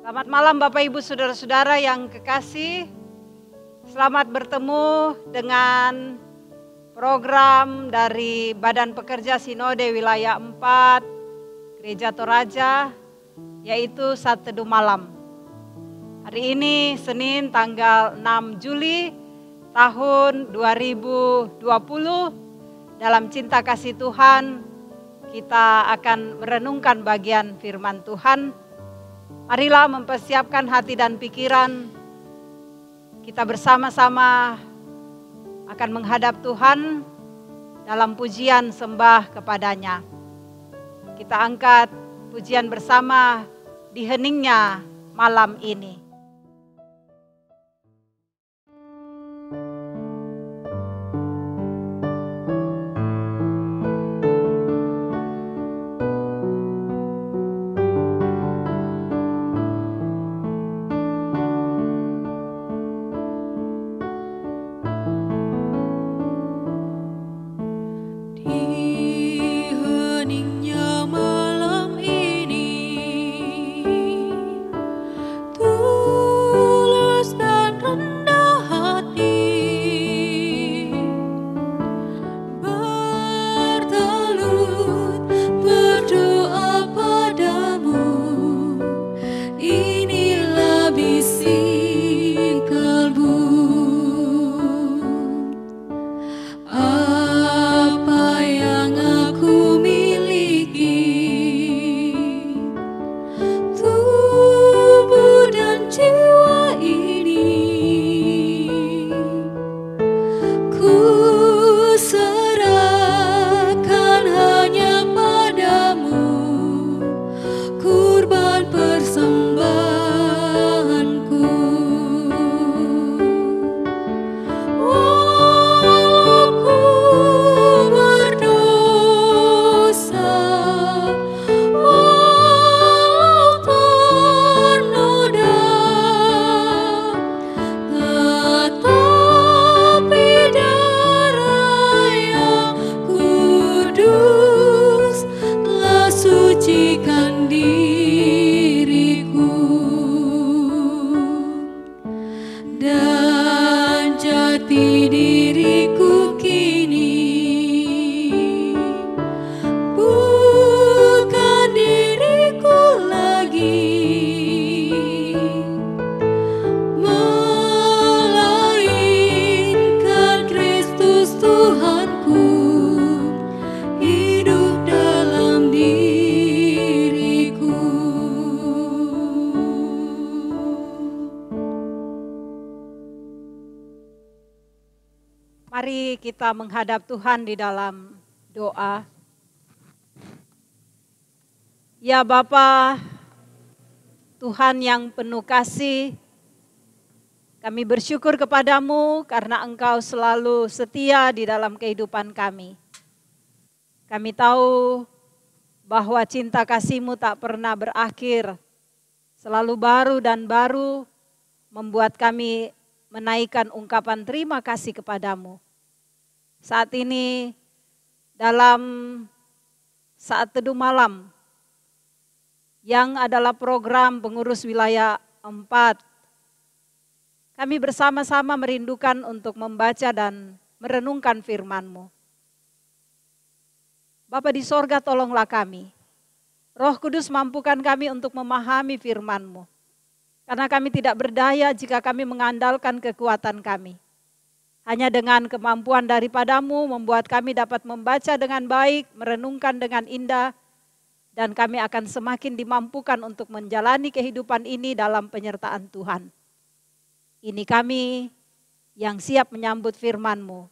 Selamat malam Bapak Ibu Saudara-saudara yang kekasih. Selamat bertemu dengan program dari Badan Pekerja Sinode Wilayah 4 Gereja Toraja, yaitu Saat Teduh Malam. Hari ini Senin tanggal 6 Juli tahun 2020. Dalam cinta kasih Tuhan kita akan merenungkan bagian firman Tuhan. Marilah mempersiapkan hati dan pikiran. Kita bersama-sama akan menghadap Tuhan dalam pujian sembah kepadanya. Kita angkat pujian bersama di heningnya malam ini. Mari kita menghadap Tuhan di dalam doa. Ya Bapa, Tuhan yang penuh kasih, kami bersyukur kepadamu karena Engkau selalu setia di dalam kehidupan kami. Kami tahu bahwa cinta kasih-Mu tak pernah berakhir, selalu baru dan baru, membuat kami menaikkan ungkapan terima kasih kepadamu. Saat ini dalam Saat Teduh Malam yang adalah program pengurus wilayah 4, kami bersama-sama merindukan untuk membaca dan merenungkan firman-Mu. Bapa di sorga, tolonglah kami. Roh Kudus mampukan kami untuk memahami firman-Mu. Karena kami tidak berdaya jika kami mengandalkan kekuatan kami. Hanya dengan kemampuan daripada-Mu membuat kami dapat membaca dengan baik, merenungkan dengan indah, dan kami akan semakin dimampukan untuk menjalani kehidupan ini dalam penyertaan Tuhan. Ini kami yang siap menyambut firman-Mu.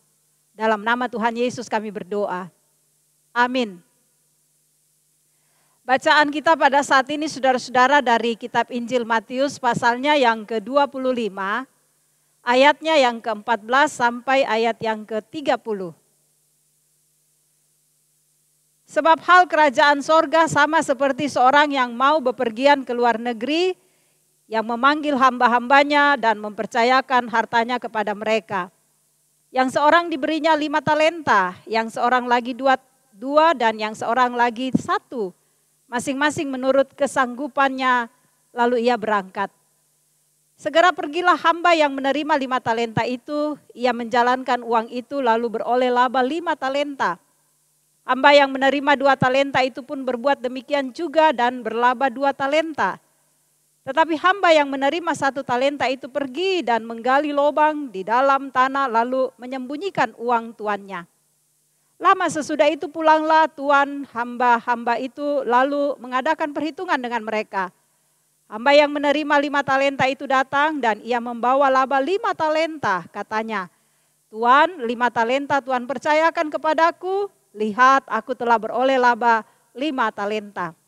Dalam nama Tuhan Yesus kami berdoa. Amin. Bacaan kita pada saat ini saudara-saudara dari kitab Injil Matius pasalnya yang ke-25, ayatnya yang ke-14 sampai ayat yang ke-30. Sebab hal kerajaan sorga sama seperti seorang yang mau bepergian ke luar negeri, yang memanggil hamba-hambanya dan mempercayakan hartanya kepada mereka. Yang seorang diberinya 5 talenta, yang seorang lagi 2 dan yang seorang lagi 1. Masing-masing menurut kesanggupannya lalu ia berangkat. Segera pergilah hamba yang menerima 5 talenta itu, ia menjalankan uang itu lalu beroleh laba 5 talenta. Hamba yang menerima 2 talenta itu pun berbuat demikian juga dan berlaba 2 talenta. Tetapi hamba yang menerima 1 talenta itu pergi dan menggali lubang di dalam tanah lalu menyembunyikan uang tuannya. Lama sesudah itu pulanglah tuan hamba-hamba itu lalu mengadakan perhitungan dengan mereka. Hamba yang menerima 5 talenta itu datang dan ia membawa laba 5 talenta. Katanya, Tuan, 5 talenta Tuan percayakan kepadaku. Lihat, aku telah beroleh laba 5 talenta.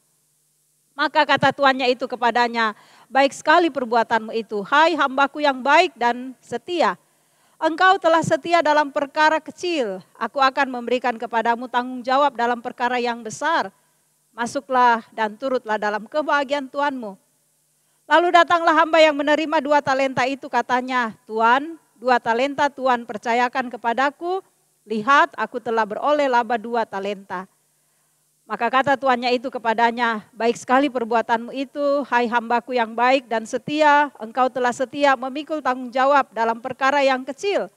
Maka kata tuannya itu kepadanya, baik sekali perbuatanmu itu. Hai hambaku yang baik dan setia. Engkau telah setia dalam perkara kecil. Aku akan memberikan kepadamu tanggung jawab dalam perkara yang besar. Masuklah dan turutlah dalam kebahagiaan Tuanmu. Lalu datanglah hamba yang menerima 2 talenta itu, katanya, Tuan, 2 talenta Tuan percayakan kepadaku, lihat aku telah beroleh laba 2 talenta. Maka kata tuannya itu kepadanya, baik sekali perbuatanmu itu, hai hambaku yang baik dan setia, engkau telah setia memikul tanggung jawab dalam perkara yang kecil.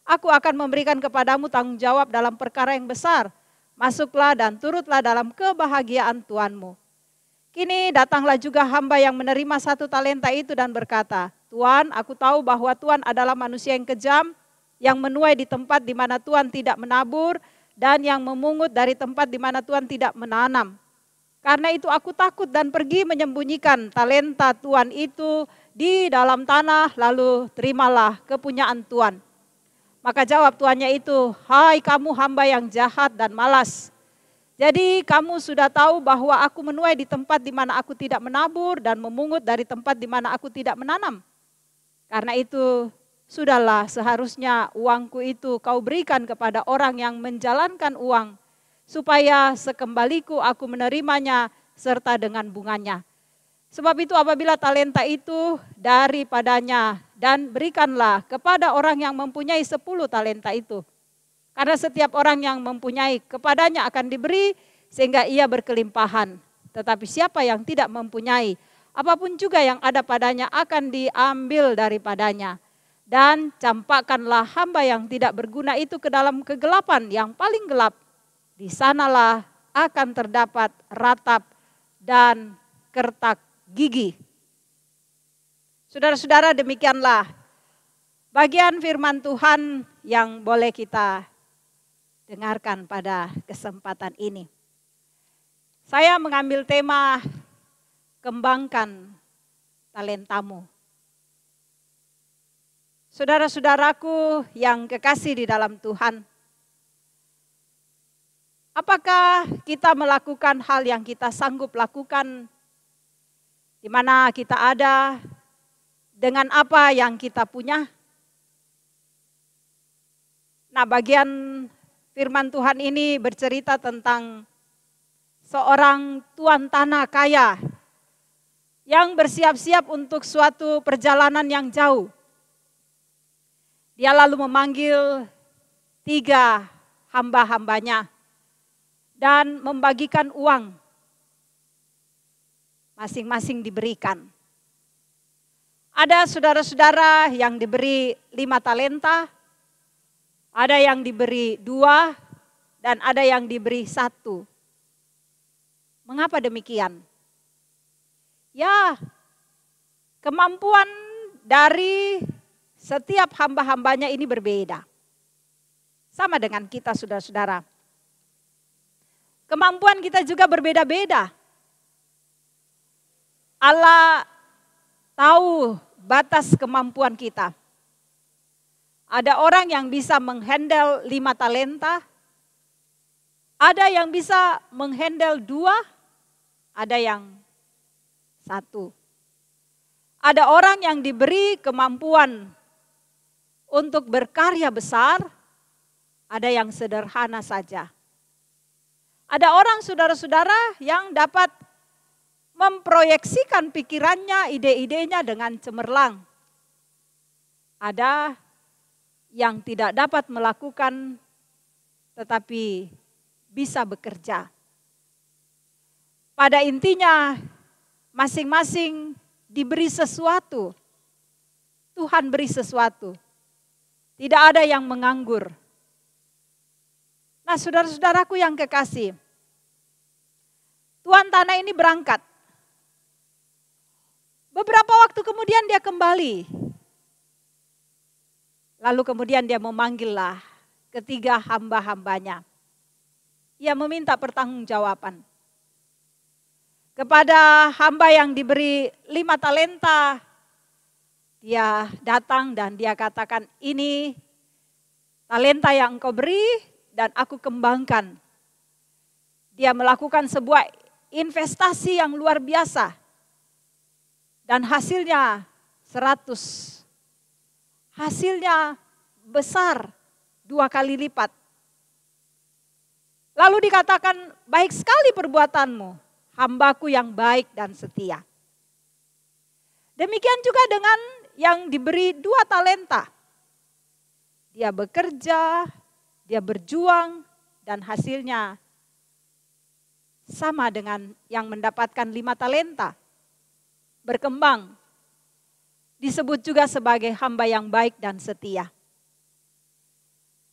Aku akan memberikan kepadamu tanggung jawab dalam perkara yang besar. Masuklah dan turutlah dalam kebahagiaan Tuanmu. Kini datanglah juga hamba yang menerima 1 talenta itu dan berkata, Tuan, aku tahu bahwa Tuan adalah manusia yang kejam, yang menuai di tempat di mana Tuan tidak menabur, dan yang memungut dari tempat di mana Tuan tidak menanam. Karena itu aku takut dan pergi menyembunyikan talenta Tuan itu di dalam tanah, lalu terimalah kepunyaan Tuan. Maka jawab tuannya itu, hai kamu hamba yang jahat dan malas. Jadi kamu sudah tahu bahwa aku menuai di tempat di mana aku tidak menabur dan memungut dari tempat di mana aku tidak menanam. Karena itu sudahlah seharusnya uangku itu kau berikan kepada orang yang menjalankan uang. Supaya sekembaliku aku menerimanya serta dengan bunganya. Sebab itu apabila talenta itu daripadanya dan berikanlah kepada orang yang mempunyai 10 talenta itu. Karena setiap orang yang mempunyai kepadanya akan diberi sehingga ia berkelimpahan. Tetapi siapa yang tidak mempunyai, apapun juga yang ada padanya akan diambil daripadanya. Dan campakkanlah hamba yang tidak berguna itu ke dalam kegelapan yang paling gelap. Di sanalah akan terdapat ratap dan kertak gigi. Saudara-saudara, demikianlah bagian firman Tuhan yang boleh kita dengarkan pada kesempatan ini. Saya mengambil tema kembangkan talentamu. Saudara-saudaraku yang kekasih di dalam Tuhan, apakah kita melakukan hal yang kita sanggup lakukan di mana kita ada dengan apa yang kita punya? Nah, bagian firman Tuhan ini bercerita tentang seorang tuan tanah kaya yang bersiap-siap untuk suatu perjalanan yang jauh. Dia lalu memanggil 3 hamba-hambanya dan membagikan uang. Masing-masing diberikan. Ada saudara-saudara yang diberi 5 talenta, ada yang diberi 2, dan ada yang diberi 1. Mengapa demikian? Ya, kemampuan dari setiap hamba-hambanya ini berbeda. Sama dengan kita saudara-saudara. Kemampuan kita juga berbeda-beda. Allah tahu batas kemampuan kita. Ada orang yang bisa menghandle 5 talenta, ada yang bisa menghandle 2, ada yang 1. Ada orang yang diberi kemampuan untuk berkarya besar, ada yang sederhana saja. Ada orang saudara-saudara yang dapat memproyeksikan pikirannya, ide-idenya dengan cemerlang. Ada yang tidak dapat melakukan tetapi bisa bekerja. Pada intinya masing-masing diberi sesuatu. Tuhan beri sesuatu. Tidak ada yang menganggur. Nah, saudara-saudaraku yang kekasih, tuan tanah ini berangkat. Beberapa waktu kemudian dia kembali. Lalu kemudian dia memanggillah ketiga hamba-hambanya. Ia meminta pertanggungjawaban. Kepada hamba yang diberi 5 talenta, dia datang dan dia katakan, ini talenta yang engkau beri dan aku kembangkan. Dia melakukan sebuah investasi yang luar biasa. Dan hasilnya 100. Hasilnya besar, 2 kali lipat. Lalu dikatakan, baik sekali perbuatanmu, hambaku yang baik dan setia. Demikian juga dengan yang diberi 2 talenta. Dia bekerja, dia berjuang, dan hasilnya sama dengan yang mendapatkan 5 talenta. Berkembang. Disebut juga sebagai hamba yang baik dan setia.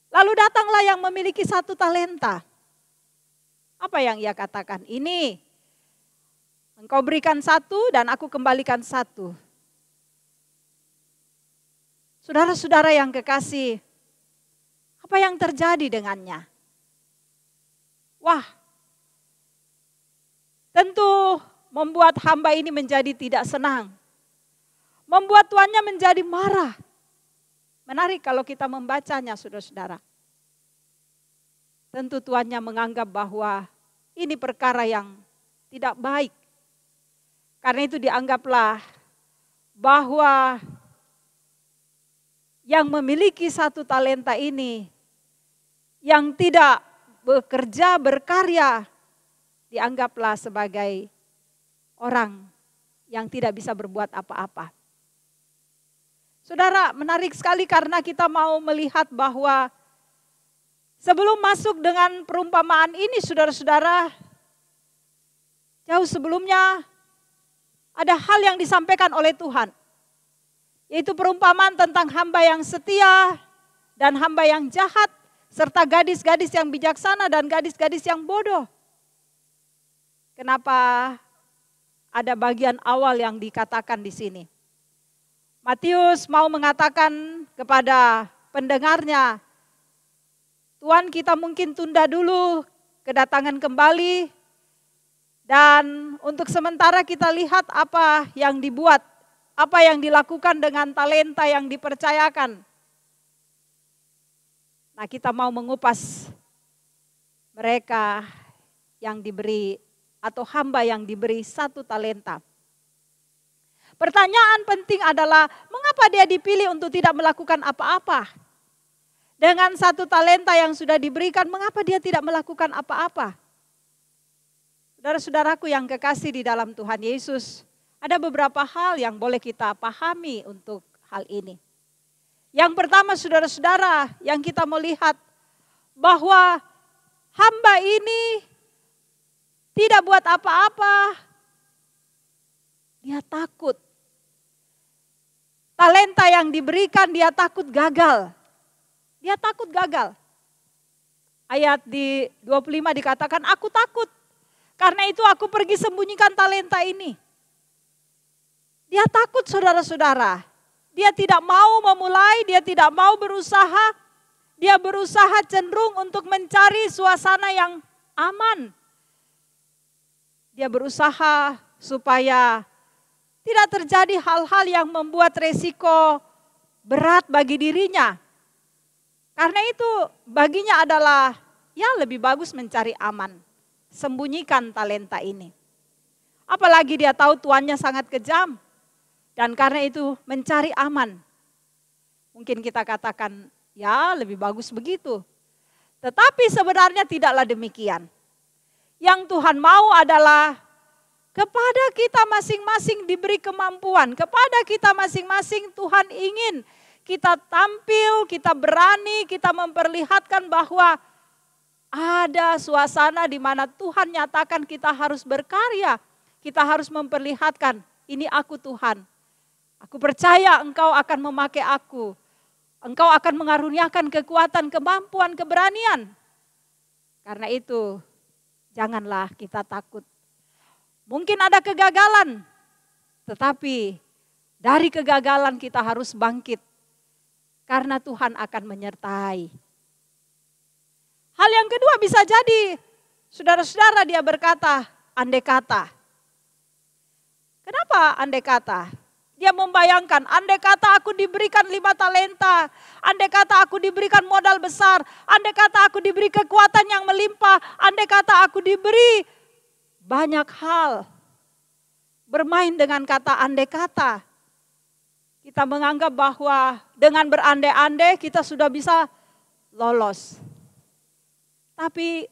Lalu datanglah yang memiliki 1 talenta. Apa yang ia katakan? Ini, engkau berikan 1 dan aku kembalikan 1. Saudara-saudara yang kekasih, apa yang terjadi dengannya? Wah, tentu membuat hamba ini menjadi tidak senang. Membuat tuannya menjadi marah. Menarik kalau kita membacanya, saudara-saudara. Tentu tuannya menganggap bahwa ini perkara yang tidak baik. Karena itu dianggaplah bahwa yang memiliki 1 talenta ini, yang tidak bekerja, berkarya, dianggaplah sebagai orang yang tidak bisa berbuat apa-apa. Saudara, menarik sekali karena kita mau melihat bahwa sebelum masuk dengan perumpamaan ini, saudara-saudara, jauh sebelumnya ada hal yang disampaikan oleh Tuhan. Yaitu perumpamaan tentang hamba yang setia dan hamba yang jahat, serta gadis-gadis yang bijaksana dan gadis-gadis yang bodoh. Kenapa ada bagian awal yang dikatakan di sini? Matius mau mengatakan kepada pendengarnya, Tuhan, kita mungkin tunda dulu kedatangan kembali, dan untuk sementara kita lihat apa yang dibuat, apa yang dilakukan dengan talenta yang dipercayakan. Nah, kita mau mengupas mereka yang diberi atau hamba yang diberi 1 talenta. Pertanyaan penting adalah, mengapa dia dipilih untuk tidak melakukan apa-apa? Dengan 1 talenta yang sudah diberikan, mengapa dia tidak melakukan apa-apa? Saudara-saudaraku yang kekasih di dalam Tuhan Yesus, ada beberapa hal yang boleh kita pahami untuk hal ini. Yang pertama, saudara-saudara, yang kita melihat bahwa hamba ini tidak buat apa-apa, dia takut. Talenta yang diberikan, dia takut gagal. Dia takut gagal. Ayat di 25 dikatakan, aku takut. Karena itu aku pergi sembunyikan talenta ini. Dia takut, saudara-saudara. Dia tidak mau memulai, dia tidak mau berusaha. Dia berusaha cenderung untuk mencari suasana yang aman. Dia berusaha supaya tidak terjadi hal-hal yang membuat resiko berat bagi dirinya. Karena itu baginya adalah ya lebih bagus mencari aman. Sembunyikan talenta ini. Apalagi dia tahu tuannya sangat kejam. Dan karena itu mencari aman. Mungkin kita katakan ya lebih bagus begitu. Tetapi sebenarnya tidaklah demikian. Yang Tuhan mau adalah kepada kita masing-masing diberi kemampuan. Kepada kita masing-masing Tuhan ingin kita tampil, kita berani, kita memperlihatkan bahwa ada suasana di mana Tuhan nyatakan kita harus berkarya. Kita harus memperlihatkan ini aku Tuhan. Aku percaya Engkau akan memakai aku. Engkau akan mengaruniakan kekuatan, kemampuan, keberanian. Karena itu, janganlah kita takut. Mungkin ada kegagalan, tetapi dari kegagalan kita harus bangkit. Karena Tuhan akan menyertai. Hal yang kedua bisa jadi, saudara-saudara dia berkata, andai kata. Kenapa andai kata? Dia membayangkan, andai kata aku diberikan 5 talenta, andai kata aku diberikan modal besar, andai kata aku diberi kekuatan yang melimpah, andai kata aku diberi banyak hal. Bermain dengan kata andai kata. Kita menganggap bahwa dengan berandai-andai kita sudah bisa lolos. Tapi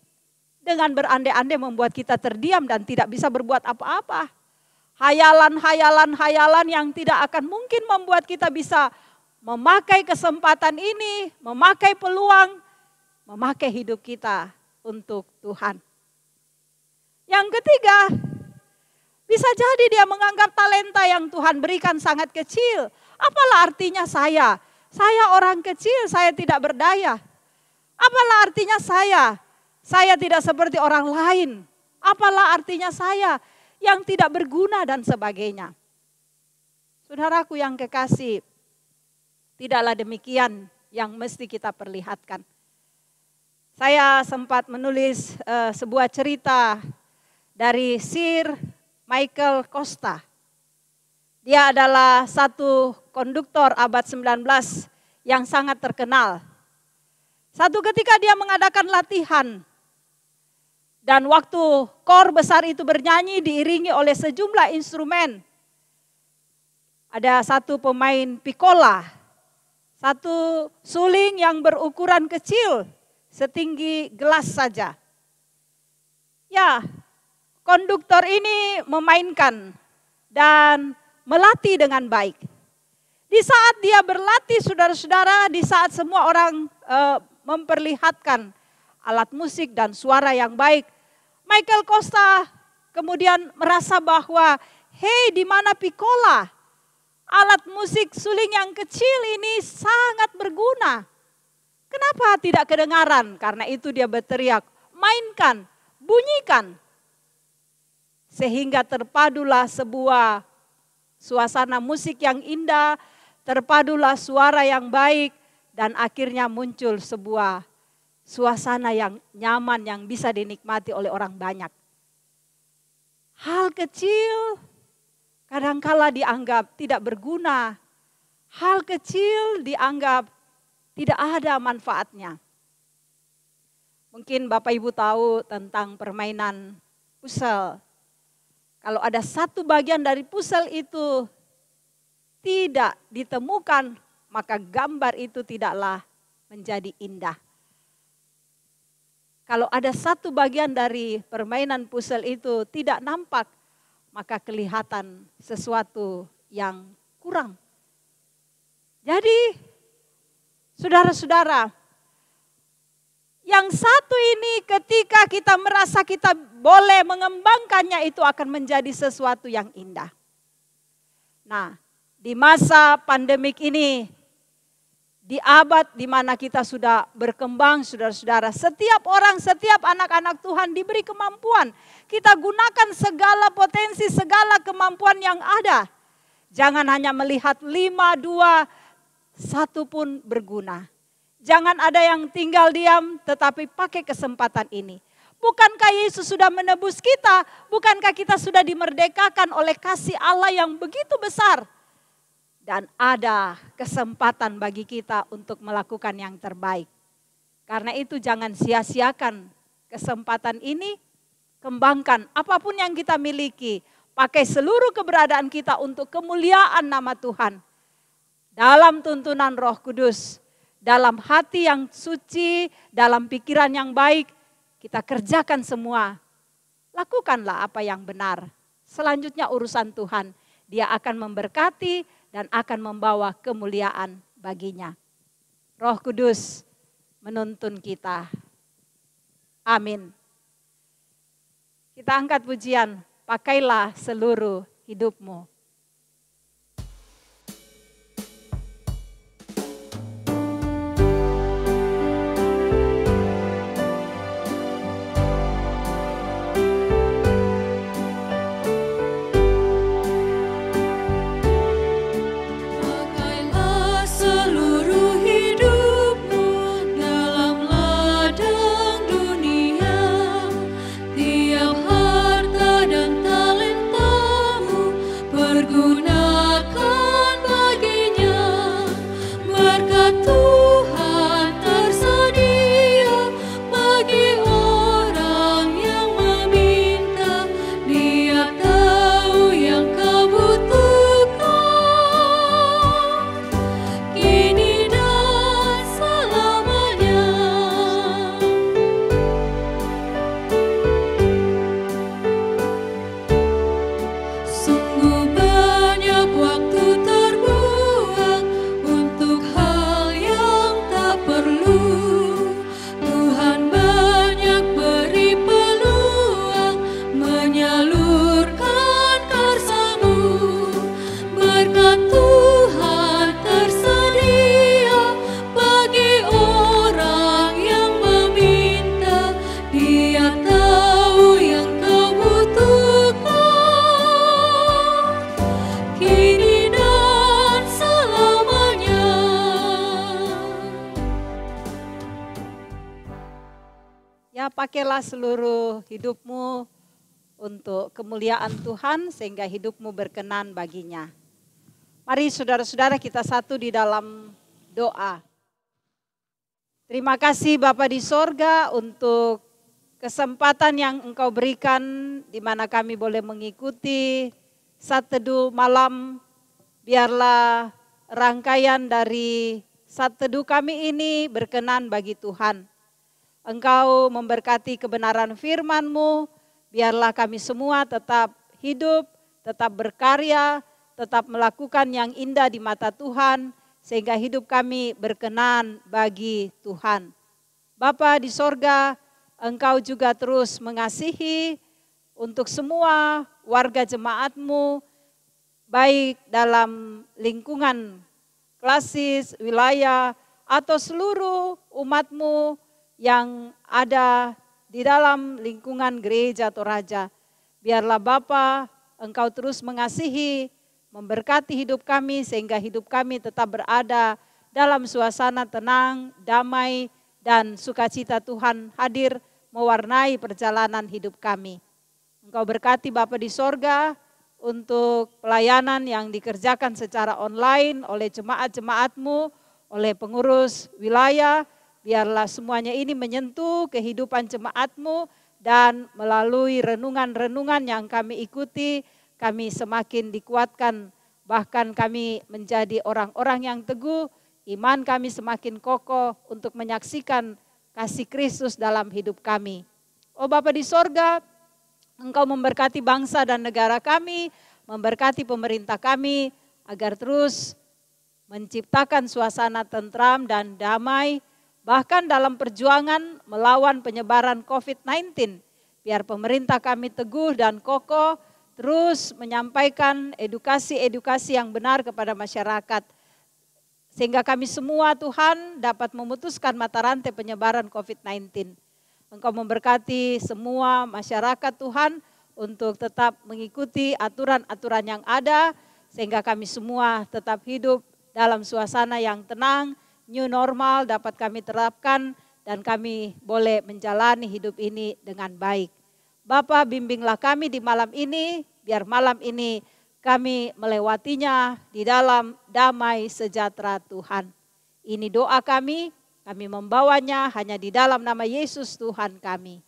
dengan berandai-andai membuat kita terdiam dan tidak bisa berbuat apa-apa. Hayalan yang tidak akan mungkin membuat kita bisa memakai kesempatan ini, memakai peluang, memakai hidup kita untuk Tuhan. Yang ketiga, bisa jadi dia menganggap talenta yang Tuhan berikan sangat kecil. Apalah artinya saya? Saya orang kecil, saya tidak berdaya. Apalah artinya saya? Saya tidak seperti orang lain. Apalah artinya saya? Yang tidak berguna dan sebagainya. Saudaraku yang kekasih, tidaklah demikian yang mesti kita perlihatkan. Saya sempat menulis sebuah cerita dari Sir Michael Costa. Dia adalah satu konduktor abad 19 yang sangat terkenal. Satu ketika dia mengadakan latihan. Dan waktu kor besar itu bernyanyi diiringi oleh sejumlah instrumen. Ada satu pemain pikola, satu suling yang berukuran kecil, setinggi gelas saja. Ya, konduktor ini memainkan dan melatih dengan baik. Di saat dia berlatih, saudara-saudara, di saat semua orang memperlihatkan alat musik dan suara yang baik, Michael Costa kemudian merasa bahwa, hei, di mana pikola? Alat musik suling yang kecil ini sangat berguna. Kenapa tidak kedengaran? Karena itu dia berteriak, mainkan, bunyikan. Sehingga terpadulah sebuah suasana musik yang indah, terpadulah suara yang baik, dan akhirnya muncul sebuah suasana yang nyaman yang bisa dinikmati oleh orang banyak. Hal kecil kadangkala dianggap tidak berguna. Hal kecil dianggap tidak ada manfaatnya. Mungkin Bapak Ibu tahu tentang permainan puzzle. Kalau ada satu bagian dari puzzle itu tidak ditemukan, maka gambar itu tidaklah menjadi indah. Kalau ada satu bagian dari permainan puzzle itu tidak nampak, maka kelihatan sesuatu yang kurang. Jadi, saudara-saudara, yang satu ini ketika kita merasa kita boleh mengembangkannya itu akan menjadi sesuatu yang indah. Nah, di masa pandemik ini, di abad di mana kita sudah berkembang, saudara-saudara, setiap orang, setiap anak-anak Tuhan diberi kemampuan. Kita gunakan segala potensi, segala kemampuan yang ada. Jangan hanya melihat 5, 2, 1 pun berguna. Jangan ada yang tinggal diam, tetapi pakai kesempatan ini. Bukankah Yesus sudah menebus kita? Bukankah kita sudah dimerdekakan oleh kasih Allah yang begitu besar? Dan ada kesempatan bagi kita untuk melakukan yang terbaik. Karena itu jangan sia-siakan kesempatan ini. Kembangkan apapun yang kita miliki. Pakai seluruh keberadaan kita untuk kemuliaan nama Tuhan. Dalam tuntunan Roh Kudus. Dalam hati yang suci, dalam pikiran yang baik. Kita kerjakan semua. Lakukanlah apa yang benar. Selanjutnya urusan Tuhan. Dia akan memberkati dan akan membawa kemuliaan baginya. Roh Kudus menuntun kita. Amin. Kita angkat pujian, pakailah seluruh hidupmu. Ya, pakailah seluruh hidupmu untuk kemuliaan Tuhan sehingga hidupmu berkenan baginya. Mari saudara-saudara kita satu di dalam doa. Terima kasih Bapa di sorga untuk kesempatan yang Engkau berikan di mana kami boleh mengikuti Saat Teduh malam. Biarlah rangkaian dari Saat Teduh kami ini berkenan bagi Tuhan. Engkau memberkati kebenaran firman-Mu, biarlah kami semua tetap hidup, tetap berkarya, tetap melakukan yang indah di mata Tuhan, sehingga hidup kami berkenan bagi Tuhan. Bapa di sorga, Engkau juga terus mengasihi untuk semua warga jemaat-Mu, baik dalam lingkungan klasis, wilayah, atau seluruh umat-Mu yang ada di dalam lingkungan gereja atau raja. Biarlah Bapa, Engkau terus mengasihi, memberkati hidup kami sehingga hidup kami tetap berada dalam suasana tenang, damai, dan sukacita Tuhan hadir mewarnai perjalanan hidup kami. Engkau berkati Bapa di sorga untuk pelayanan yang dikerjakan secara online oleh jemaat-jemaat-Mu, oleh pengurus wilayah. Biarlah semuanya ini menyentuh kehidupan jemaat-Mu dan melalui renungan-renungan yang kami ikuti, kami semakin dikuatkan, bahkan kami menjadi orang-orang yang teguh, iman kami semakin kokoh untuk menyaksikan kasih Kristus dalam hidup kami. Oh Bapa di sorga, Engkau memberkati bangsa dan negara kami, memberkati pemerintah kami, agar terus menciptakan suasana tentram dan damai, bahkan dalam perjuangan melawan penyebaran COVID-19. Biar pemerintah kami teguh dan kokoh, terus menyampaikan edukasi-edukasi yang benar kepada masyarakat. Sehingga kami semua Tuhan dapat memutuskan mata rantai penyebaran COVID-19. Engkau memberkati semua masyarakat Tuhan untuk tetap mengikuti aturan-aturan yang ada. Sehingga kami semua tetap hidup dalam suasana yang tenang, new normal dapat kami terapkan dan kami boleh menjalani hidup ini dengan baik. Bapa, bimbinglah kami di malam ini, biar malam ini kami melewatinya di dalam damai sejahtera Tuhan. Ini doa kami membawanya hanya di dalam nama Yesus Tuhan kami.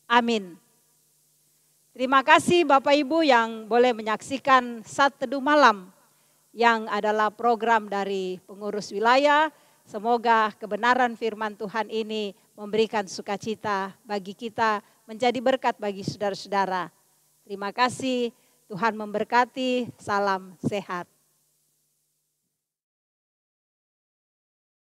Amin. Terima kasih Bapak Ibu yang boleh menyaksikan Saat Teduh Malam yang adalah program dari pengurus wilayah. Semoga kebenaran firman Tuhan ini memberikan sukacita bagi kita, menjadi berkat bagi saudara-saudara. Terima kasih, Tuhan memberkati, salam sehat.